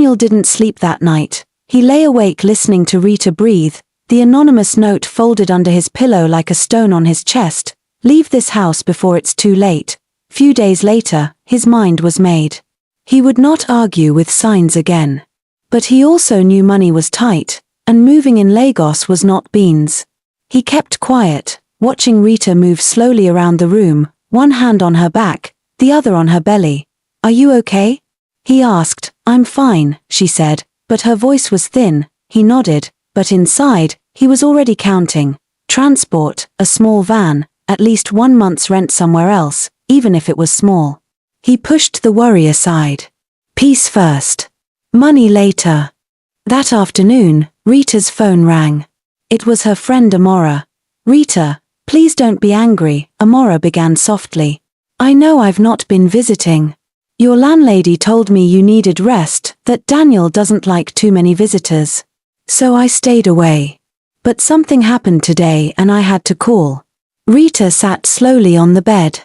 Daniel didn't sleep that night. He lay awake listening to Rita breathe, the anonymous note folded under his pillow like a stone on his chest. Leave this house before it's too late. Few days later, his mind was made. He would not argue with signs again. But he also knew money was tight, and moving in Lagos was not beans. He kept quiet, watching Rita move slowly around the room, one hand on her back, the other on her belly. "Are you okay?" he asked. "I'm fine," she said, but her voice was thin. He nodded, but inside, he was already counting. Transport, a small van, at least 1 month's rent somewhere else, even if it was small. He pushed the worry aside. Peace first. Money later. That afternoon, Rita's phone rang. It was her friend Amora. "Rita, please don't be angry," Amora began softly. "I know I've not been visiting. Your landlady told me you needed rest, that Daniel doesn't like too many visitors. So I stayed away. But something happened today and I had to call." Rita sat slowly on the bed.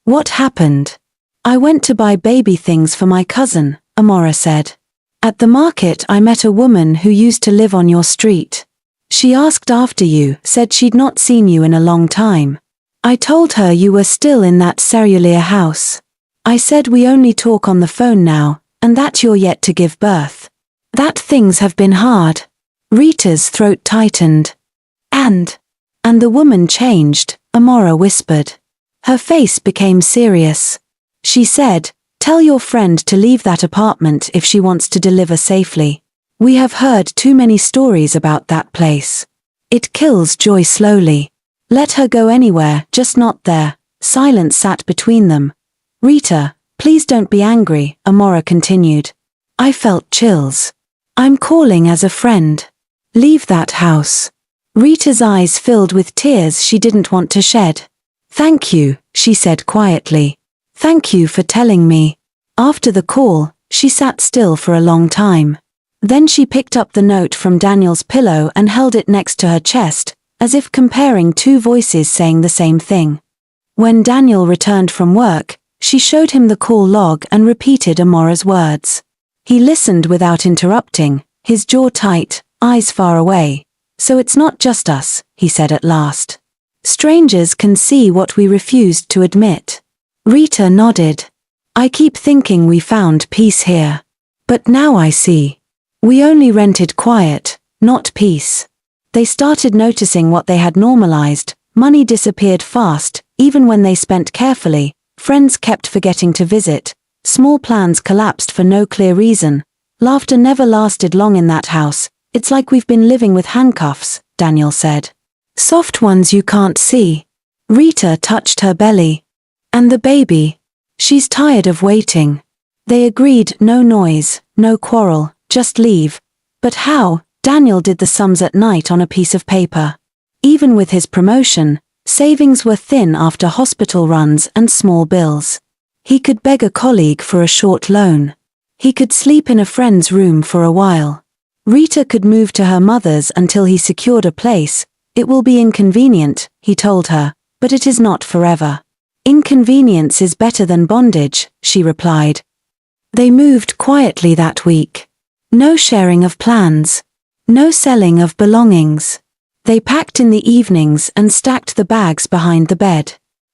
"What happened?" "I went to buy baby things for my cousin," Amora said. "At the market I met a woman who used to live on your street. She asked after you, said she'd not seen you in a long time. I told her you were still in that cellular house. I said we only talk on the phone now, and that you're yet to give birth. That things have been hard." Rita's throat tightened. And the woman changed," Amora whispered. Her face became serious. She said, "Tell your friend to leave that apartment if she wants to deliver safely. We have heard too many stories about that place. It kills joy slowly. Let her go anywhere, just not there." Silence sat between them. "Rita, please don't be angry," Amora continued. "I felt chills. I'm calling as a friend. Leave that house." Rita's eyes filled with tears she didn't want to shed. "Thank you," she said quietly. "Thank you for telling me." After the call, she sat still for a long time. Then she picked up the note from Daniel's pillow and held it next to her chest, as if comparing two voices saying the same thing. When Daniel returned from work, she showed him the call log and repeated Amora's words. He listened without interrupting, his jaw tight, eyes far away. "So it's not just us," he said at last. "Strangers can see what we refused to admit." Rita nodded. "I keep thinking we found peace here. But now I see. We only rented quiet, not peace." They started noticing what they had normalized. Money disappeared fast, even when they spent carefully. Friends kept forgetting to visit. Small plans collapsed for no clear reason. Laughter never lasted long in that house. "It's like we've been living with handcuffs," Daniel said. "Soft ones you can't see." Rita touched her belly. "And the baby? She's tired of waiting." They agreed, no noise, no quarrel, just leave. But how? Daniel did the sums at night on a piece of paper. Even with his promotion, savings were thin after hospital runs and small bills. He could beg a colleague for a short loan. He could sleep in a friend's room for a while. Rita could move to her mother's until he secured a place. "It will be inconvenient," he told her, "but it is not forever." "Inconvenience is better than bondage," she replied. They moved quietly that week. No sharing of plans. No selling of belongings. They packed in the evenings and stacked the bags behind the bed.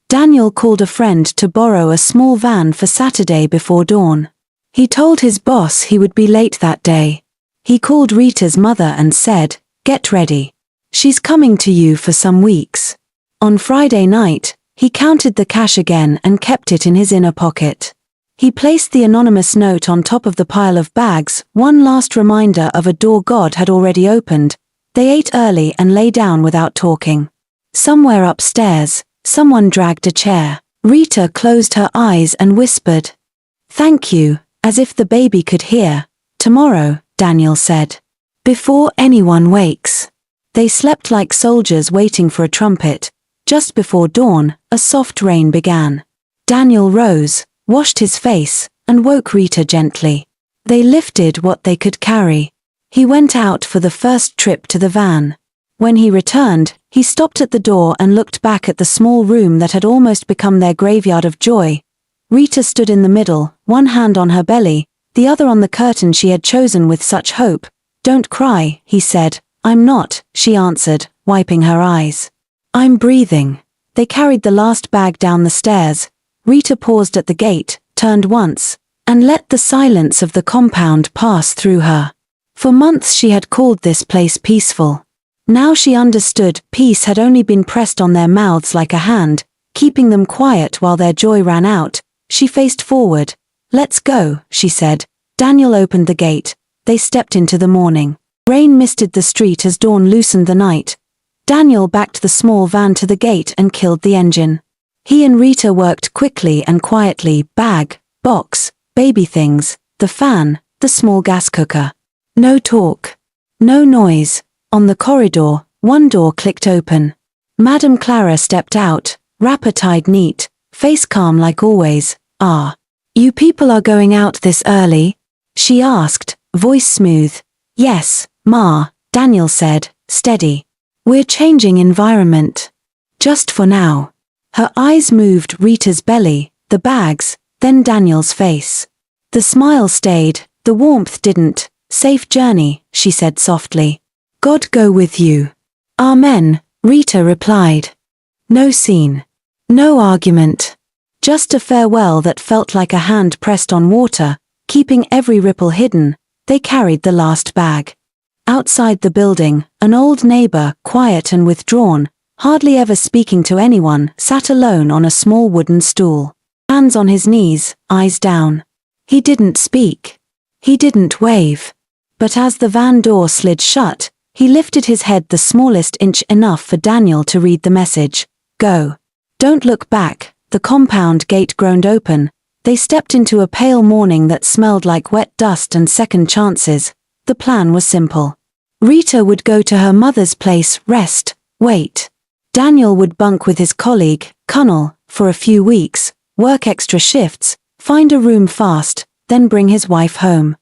Daniel called a friend to borrow a small van for Saturday before dawn. He told his boss he would be late that day. He called Rita's mother and said, "Get ready. She's coming to you for some weeks." On Friday night, he counted the cash again and kept it in his inner pocket. He placed the anonymous note on top of the pile of bags, one last reminder of a door God had already opened. They ate early and lay down without talking. Somewhere upstairs, someone dragged a chair. Rita closed her eyes and whispered, "Thank you," as if the baby could hear. "Tomorrow," Daniel said. "Before anyone wakes." They slept like soldiers waiting for a trumpet. Just before dawn, a soft rain began. Daniel rose, washed his face, and woke Rita gently. They lifted what they could carry. He went out for the first trip to the van. When he returned, he stopped at the door and looked back at the small room that had almost become their graveyard of joy. Rita stood in the middle, one hand on her belly, the other on the curtain she had chosen with such hope. "Don't cry," he said. "I'm not," she answered, wiping her eyes. "I'm breathing." They carried the last bag down the stairs. Rita paused at the gate, turned once, and let the silence of the compound pass through her. For months she had called this place peaceful. Now she understood peace had only been pressed on their mouths like a hand, keeping them quiet while their joy ran out. She faced forward. "Let's go," she said. Daniel opened the gate. They stepped into the morning. Rain misted the street as dawn loosened the night. Daniel backed the small van to the gate and killed the engine. He and Rita worked quickly and quietly, bag, box, baby things, the fan, the small gas cooker. No talk. No noise. On the corridor, one door clicked open. Madame Clara stepped out, wrapper tied neat, face calm like always. "Ah, you people are going out this early?" she asked, voice smooth. "Yes, Ma," Daniel said, steady. "We're changing environment. Just for now." Her eyes moved Rita's belly, the bags, then Daniel's face. The smile stayed, the warmth didn't. "Safe journey," she said softly. "God go with you." "Amen," Rita replied. No scene. No argument. Just a farewell that felt like a hand pressed on water, keeping every ripple hidden. They carried the last bag. Outside the building, an old neighbor, quiet and withdrawn, hardly ever speaking to anyone, sat alone on a small wooden stool. Hands on his knees, eyes down. He didn't speak. He didn't wave. But as the van door slid shut, he lifted his head the smallest inch enough for Daniel to read the message. "Go. Don't look back." The compound gate groaned open. They stepped into a pale morning that smelled like wet dust and second chances. The plan was simple. Rita would go to her mother's place, rest, wait. Daniel would bunk with his colleague, Connell, for a few weeks, work extra shifts, find a room fast, then bring his wife home.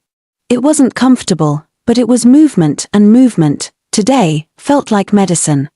It wasn't comfortable, but it was movement, and movement, today, felt like medicine.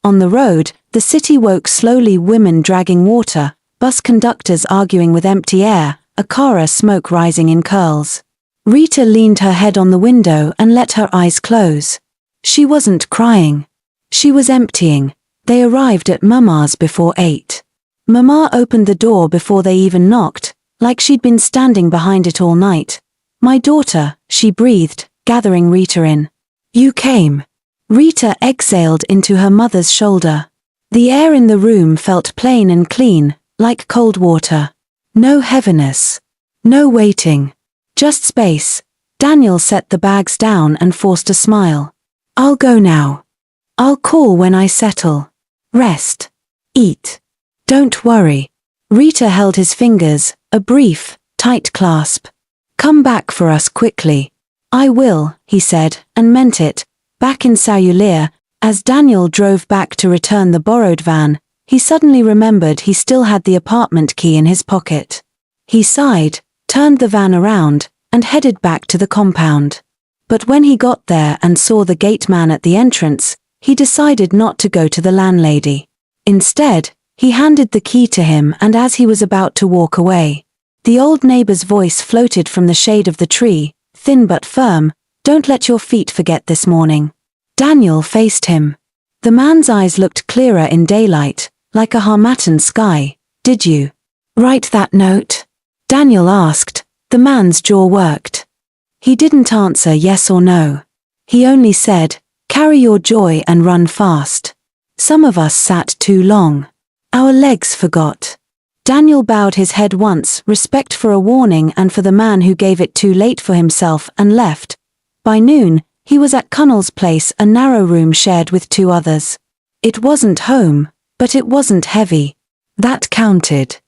On the road, the city woke slowly, women dragging water, bus conductors arguing with empty air, a car smoke rising in curls. Rita leaned her head on the window and let her eyes close. She wasn't crying. She was emptying. They arrived at Mama's before 8. Mama opened the door before they even knocked, like she'd been standing behind it all night. "My daughter," she breathed, gathering Rita in. "You came." Rita exhaled into her mother's shoulder. The air in the room felt plain and clean, like cold water. No heaviness. No waiting. Just space. Daniel set the bags down and forced a smile. "I'll go now. I'll call when I settle. Rest. Eat. Don't worry." Rita held his fingers, a brief, tight clasp. "Come back for us quickly." "I will," he said, and meant it. Back in Saint-Eulier, as Daniel drove back to return the borrowed van, he suddenly remembered he still had the apartment key in his pocket. He sighed, turned the van around, and headed back to the compound. But when he got there and saw the gate man at the entrance, he decided not to go to the landlady. Instead, he handed the key to him, and as he was about to walk away, the old neighbor's voice floated from the shade of the tree, thin but firm. "Don't let your feet forget this morning." Daniel faced him. The man's eyes looked clearer in daylight, like a harmattan sky. "Did you write that note?" Daniel asked. The man's jaw worked. He didn't answer yes or no. He only said, "Carry your joy and run fast. Some of us sat too long. Our legs forgot." Daniel bowed his head once, respect for a warning and for the man who gave it too late for himself, and left. By noon, he was at Connell's place, a narrow room shared with 2 others. It wasn't home, but it wasn't heavy. That counted.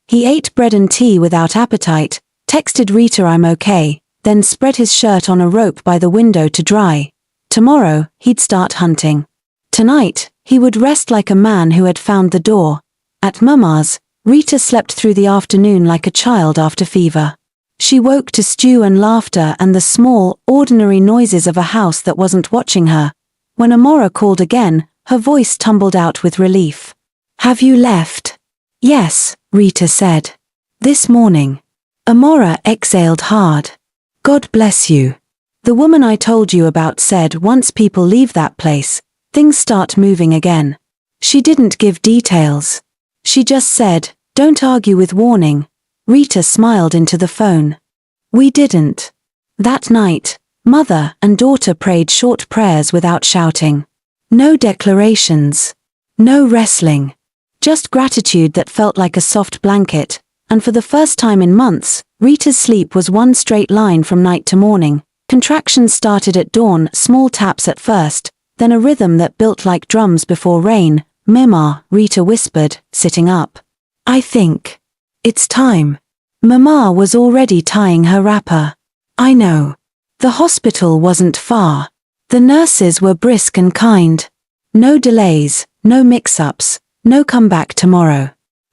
He ate bread and tea without appetite, texted Rita "I'm okay," then spread his shirt on a rope by the window to dry. Tomorrow, he'd start hunting. Tonight, he would rest like a man who had found the door. At Mama's, Rita slept through the afternoon like a child after fever. She woke to stew and laughter and the small, ordinary noises of a house that wasn't watching her. When Amora called again, her voice tumbled out with relief. "Have you left?" "Yes," Rita said. "This morning." Amora exhaled hard. God bless you. The woman I told you about said once people leave that place, things start moving again. She didn't give details. She just said, don't argue with warning. Rita smiled into the phone. We didn't. That night, mother and daughter prayed short prayers without shouting. No declarations. No wrestling. Just gratitude that felt like a soft blanket, and for the first time in months, Rita's sleep was one straight line from night to morning. Contractions started at dawn, small taps at first, then a rhythm that built like drums before rain. Mama, Rita whispered, sitting up. I think it's time. Mama was already tying her wrapper. I know. The hospital wasn't far. The nurses were brisk and kind. No delays, no mix-ups, no come back tomorrow.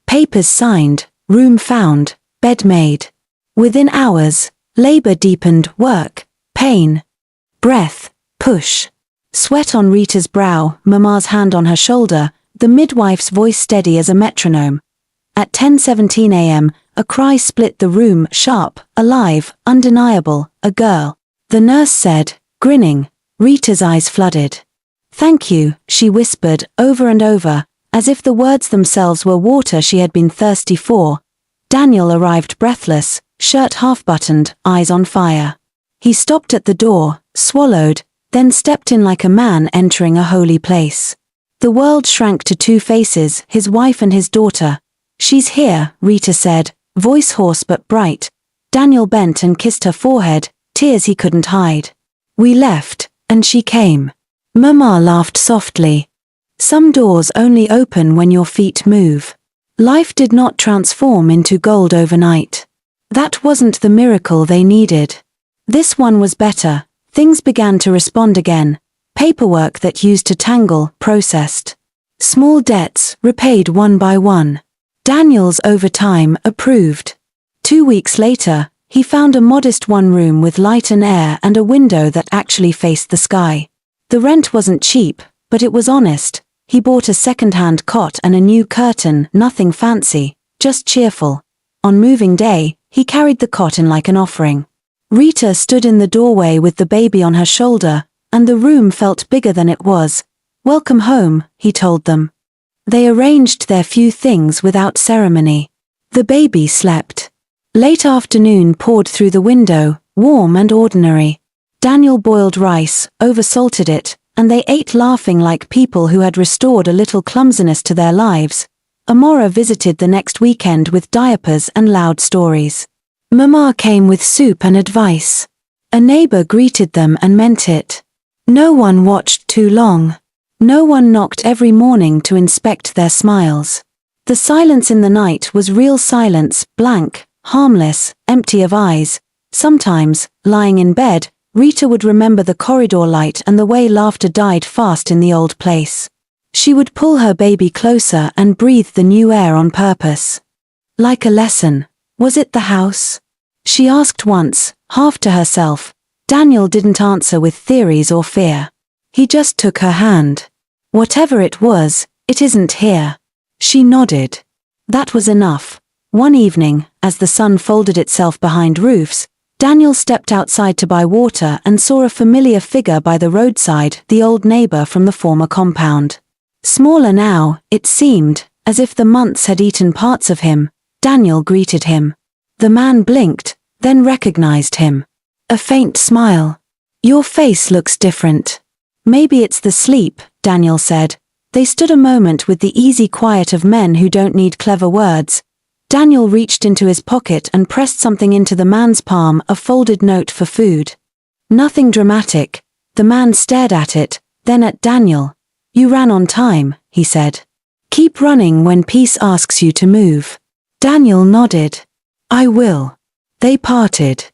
Papers signed, room found, bed made. Within hours, labor deepened, work, pain, breath, push. Sweat on Rita's brow, Mama's hand on her shoulder, the midwife's voice steady as a metronome. At 10:17 a.m., a cry split the room, sharp, alive, undeniable, a girl. The nurse said, grinning. Rita's eyes flooded. Thank you, she whispered, over and over, as if the words themselves were water she had been thirsty for. Daniel arrived breathless, shirt half-buttoned, eyes on fire. He stopped at the door, swallowed, then stepped in like a man entering a holy place. The world shrank to two faces, his wife and his daughter. She's here, Rita said, voice hoarse but bright. Daniel bent and kissed her forehead, tears he couldn't hide. We left, and she came. Mama laughed softly. Some doors only open when your feet move. Life did not transform into gold overnight. That wasn't the miracle they needed. This one was better. Things began to respond again. Paperwork that used to tangle, processed. Small debts, repaid one by one. Daniel's overtime, approved. 2 weeks later, he found a modest one-room with light and air and a window that actually faced the sky. The rent wasn't cheap, but it was honest. He bought a second-hand cot and a new curtain, nothing fancy, just cheerful. On moving day, he carried the cot in like an offering. Rita stood in the doorway with the baby on her shoulder, and the room felt bigger than it was. Welcome home, he told them. They arranged their few things without ceremony. The baby slept. Late afternoon poured through the window, warm and ordinary. Daniel boiled rice, oversalted it, and they ate laughing like people who had restored a little clumsiness to their lives. Amora visited the next weekend with diapers and loud stories. Mama came with soup and advice. A neighbor greeted them and meant it. No one watched too long. No one knocked every morning to inspect their smiles. The silence in the night was real silence, blank, harmless, empty of eyes. Sometimes, lying in bed, Rita would remember the corridor light and the way laughter died fast in the old place. She would pull her baby closer and breathe the new air on purpose. Like a lesson. Was it the house? She asked once, half to herself. Daniel didn't answer with theories or fear. He just took her hand. Whatever it was, it isn't here. She nodded. That was enough. One evening, as the sun folded itself behind roofs, Daniel stepped outside to buy water and saw a familiar figure by the roadside, the old neighbor from the former compound. Smaller now, it seemed, as if the months had eaten parts of him. Daniel greeted him. The man blinked, then recognized him. A faint smile. Your face looks different. Maybe it's the sleep, Daniel said. They stood a moment with the easy quiet of men who don't need clever words. Daniel reached into his pocket and pressed something into the man's palm, a folded note for food. Nothing dramatic. The man stared at it, then at Daniel. You ran on time, he said. Keep running when peace asks you to move. Daniel nodded. I will. They parted.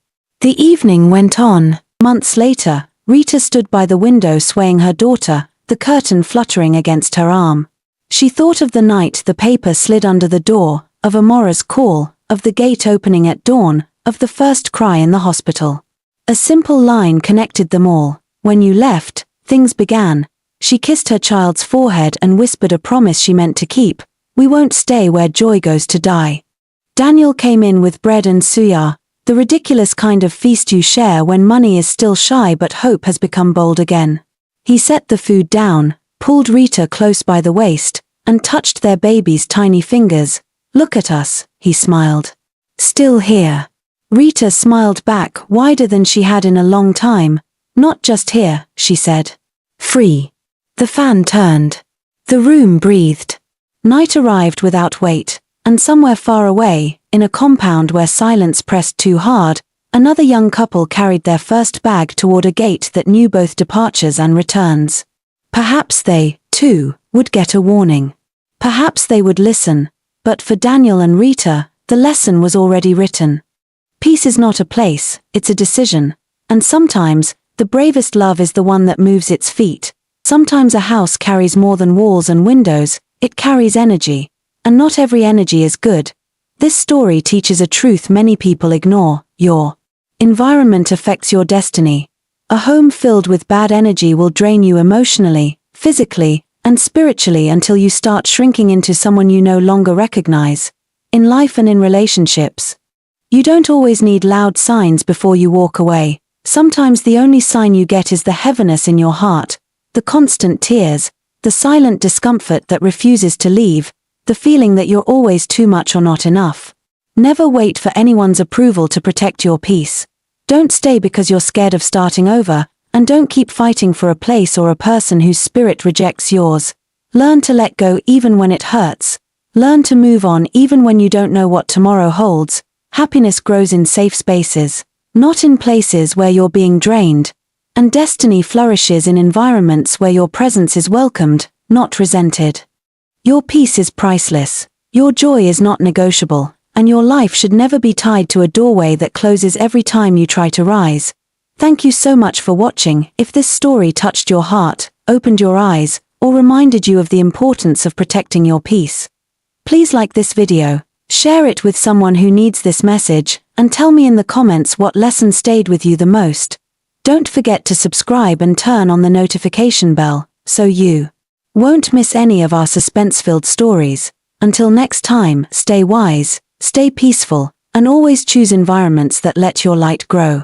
The evening went on. Months later, Rita stood by the window swaying her daughter, the curtain fluttering against her arm. She thought of the night the paper slid under the door, of Amora's call, of the gate opening at dawn, of the first cry in the hospital. A simple line connected them all. When you left, things began. She kissed her child's forehead and whispered a promise she meant to keep. We won't stay where joy goes to die. Daniel came in with bread and suya. The ridiculous kind of feast you share when money is still shy but hope has become bold again. He set the food down, pulled Rita close by the waist, and touched their baby's tiny fingers. "Look at us," he smiled. "Still here." Rita smiled back wider than she had in a long time. "Not just here," she said. "Free." The fan turned. The room breathed. Night arrived without wait, and somewhere far away, in a compound where silence pressed too hard, another young couple carried their first bag toward a gate that knew both departures and returns. Perhaps they, too, would get a warning. Perhaps they would listen, but for Daniel and Rita, the lesson was already written. Peace is not a place, it's a decision, and sometimes, the bravest love is the one that moves its feet. Sometimes a house carries more than walls and windows, it carries energy, and not every energy is good. This story teaches a truth many people ignore: your environment affects your destiny. A home filled with bad energy will drain you emotionally, physically, and spiritually until you start shrinking into someone you no longer recognize. In life and in relationships, you don't always need loud signs before you walk away. Sometimes the only sign you get is the heaviness in your heart, the constant tears, the silent discomfort that refuses to leave, the feeling that you're always too much or not enough. Never wait for anyone's approval to protect your peace. Don't stay because you're scared of starting over, and don't keep fighting for a place or a person whose spirit rejects yours. Learn to let go even when it hurts. Learn to move on even when you don't know what tomorrow holds. Happiness grows in safe spaces, not in places where you're being drained. And destiny flourishes in environments where your presence is welcomed, not resented. Your peace is priceless, your joy is not negotiable, and your life should never be tied to a doorway that closes every time you try to rise. Thank you so much for watching. If this story touched your heart, opened your eyes, or reminded you of the importance of protecting your peace, please like this video, share it with someone who needs this message, and tell me in the comments what lesson stayed with you the most. Don't forget to subscribe and turn on the notification bell, so you won't miss any of our suspense-filled stories. Until next time, stay wise, stay peaceful, and always choose environments that let your light grow.